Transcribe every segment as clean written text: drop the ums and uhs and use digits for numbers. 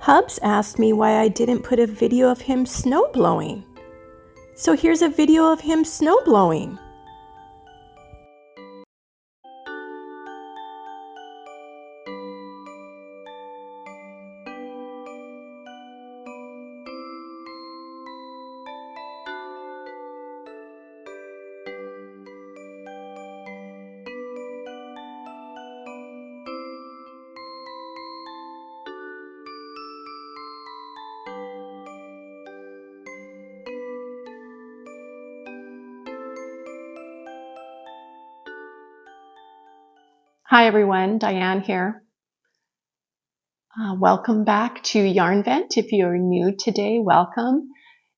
Hubs asked me why I didn't put a video of him snow blowing. So here's a video of him snow blowing. Hi everyone, Diane here. Welcome back to YARNvent. If you're new today, welcome.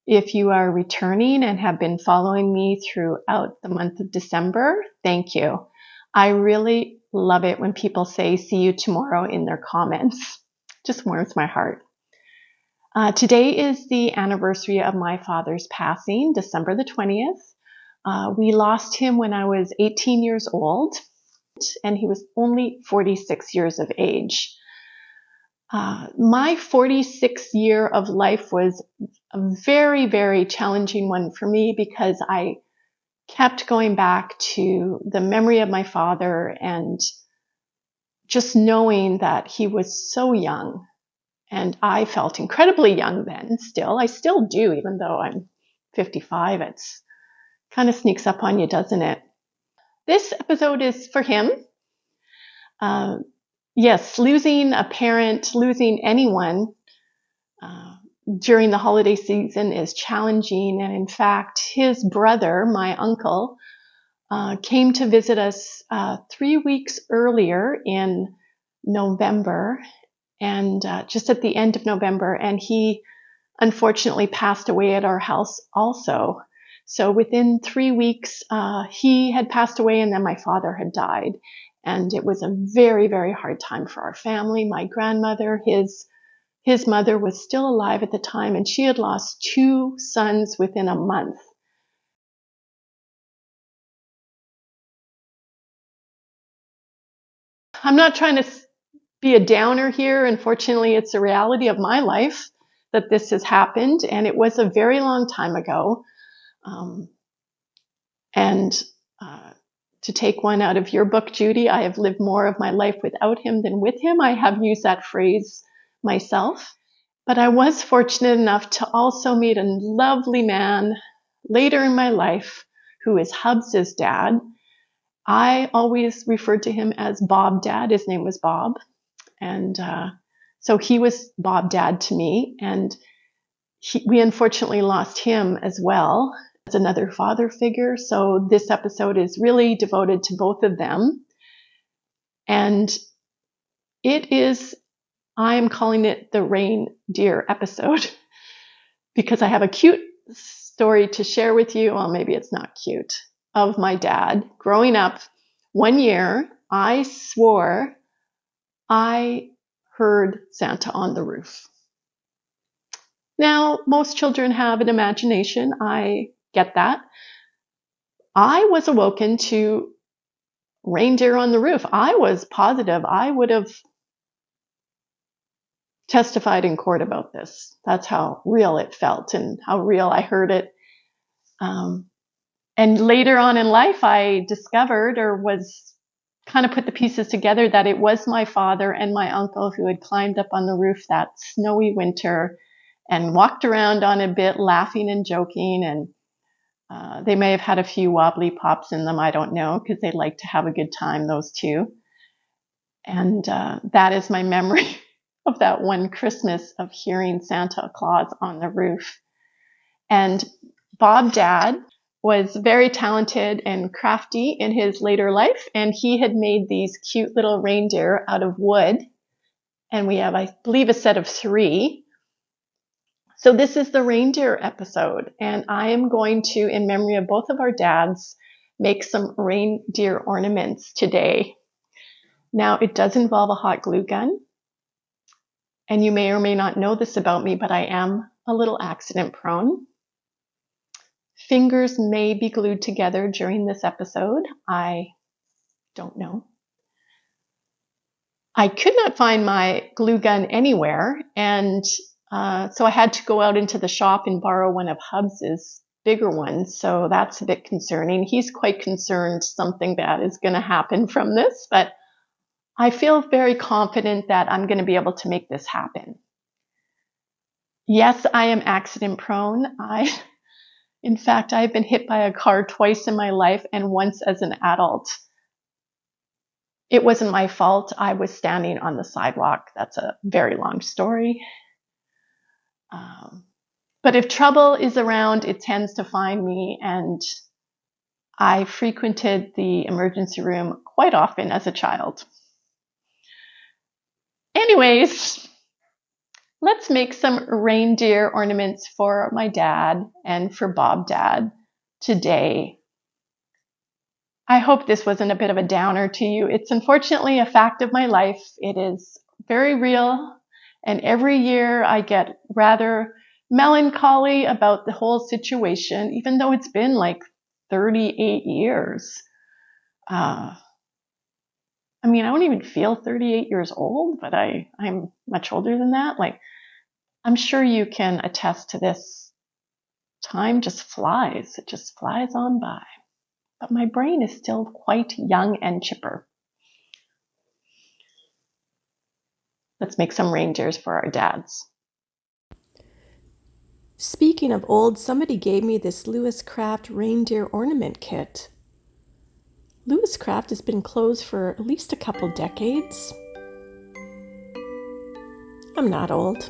If you are returning and have been following me throughout the month of December, thank you. I really love it when people say see you tomorrow in their comments. Just warms my heart. Today is the anniversary of my father's passing, December the 20th. We lost him when I was 18 years old. And he was only 46 years of age. My 46th year of life was a very, very challenging one for me because I kept going back to the memory of my father and just knowing that he was so young. And I felt incredibly young then still. I still do, even though I'm 55. It's kind of sneaks up on you, doesn't it? This episode is for him. Yes, losing a parent, losing anyone during the holiday season is challenging. And in fact, his brother, my uncle, came to visit us 3 weeks earlier in November, and just at the end of November, and he unfortunately passed away at our house also. So within 3 weeks, he had passed away, and then my father had died. And it was a very, very hard time for our family. My grandmother, his mother, was still alive at the time, and she had lost 2 sons within a month. I'm not trying to be a downer here. Unfortunately, it's a reality of my life that this has happened, and it was a very long time ago. To take one out of your book, Judy, I have lived more of my life without him than with him. I have used that phrase myself. But I was fortunate enough to also meet a lovely man later in my life who is Hubs' dad. I always referred to him as Bob Dad. His name was Bob. And so he was Bob Dad to me. And we unfortunately lost him as well as another father figure. So this episode is really devoted to both of them. And I am calling it the Reindeer episode because I have a cute story to share with you. Well, maybe it's not cute. Of my dad. Growing up, one year, I swore I heard Santa on the roof. Now, most children have an imagination. I get that. I was awoken to reindeer on the roof. I was positive I would have testified in court about this. That's how real it felt and how real I heard it. And later on in life, I discovered or was kind of put the pieces together that it was my father and my uncle who had climbed up on the roof that snowy winter and walked around on a bit, laughing and joking. And they may have had a few wobbly pops in them. I don't know, because they like to have a good time, those two. And that is my memory of that one Christmas of hearing Santa Claus on the roof. And Bob Dad was very talented and crafty in his later life, and he had made these cute little reindeer out of wood. And we have, I believe, a set of 3. So this is the reindeer episode, and I am going to, in memory of both of our dads, make some reindeer ornaments today. Now, it does involve a hot glue gun, and you may or may not know this about me, but I am a little accident prone. Fingers may be glued together during this episode. I don't know. I could not find my glue gun anywhere, and so I had to go out into the shop and borrow one of Hubs's bigger ones. So that's a bit concerning. He's quite concerned something bad is going to happen from this, but I feel very confident that I'm going to be able to make this happen. Yes, I am accident prone. In fact, I've been hit by a car twice in my life and once as an adult. It wasn't my fault. I was standing on the sidewalk. That's a very long story. But if trouble is around, it tends to find me, and I frequented the emergency room quite often as a child. Anyways, let's make some reindeer ornaments for my dad and for Bob Dad today. I hope this wasn't a bit of a downer to you. It's unfortunately a fact of my life. It is very real, and every year I get rather melancholy about the whole situation, even though it's been like 38 years. I mean, I don't even feel 38 years old, but I'm much older than that. Like, I'm sure you can attest to this. Time just flies. It just flies on by. But my brain is still quite young and chipper. Let's make some reindeers for our dads. Speaking of old, somebody gave me this LewisCraft reindeer ornament kit. LewisCraft has been closed for at least a couple decades. I'm not old.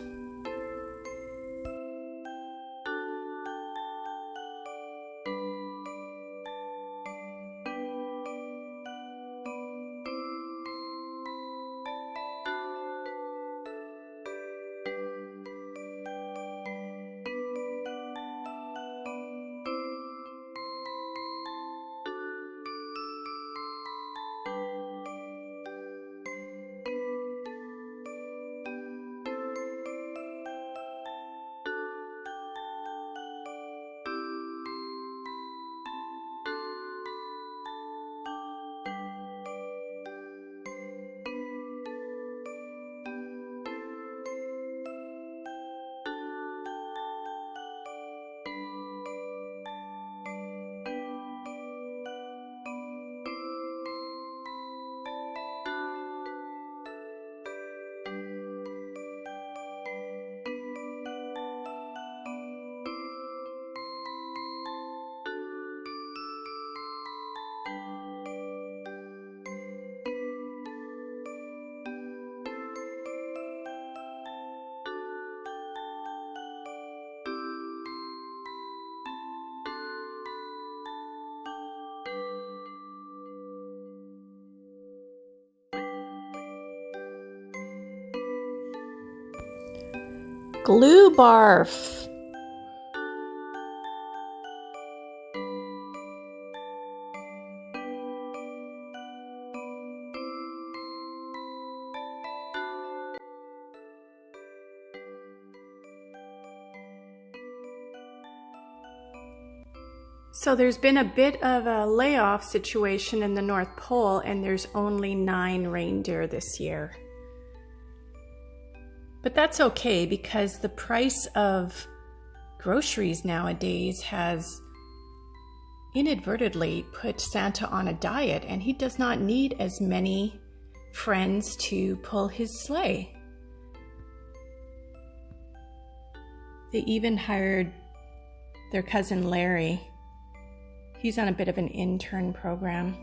Glue barf. So there's been a bit of a layoff situation in the North Pole, and there's only 9 reindeer this year. But that's okay, because the price of groceries nowadays has inadvertently put Santa on a diet, and he does not need as many friends to pull his sleigh. They even hired their cousin Larry. He's on a bit of an intern program.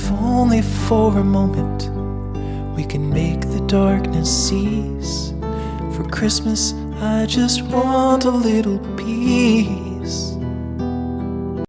If only for a moment we can make the darkness cease. For Christmas I just want a little peace.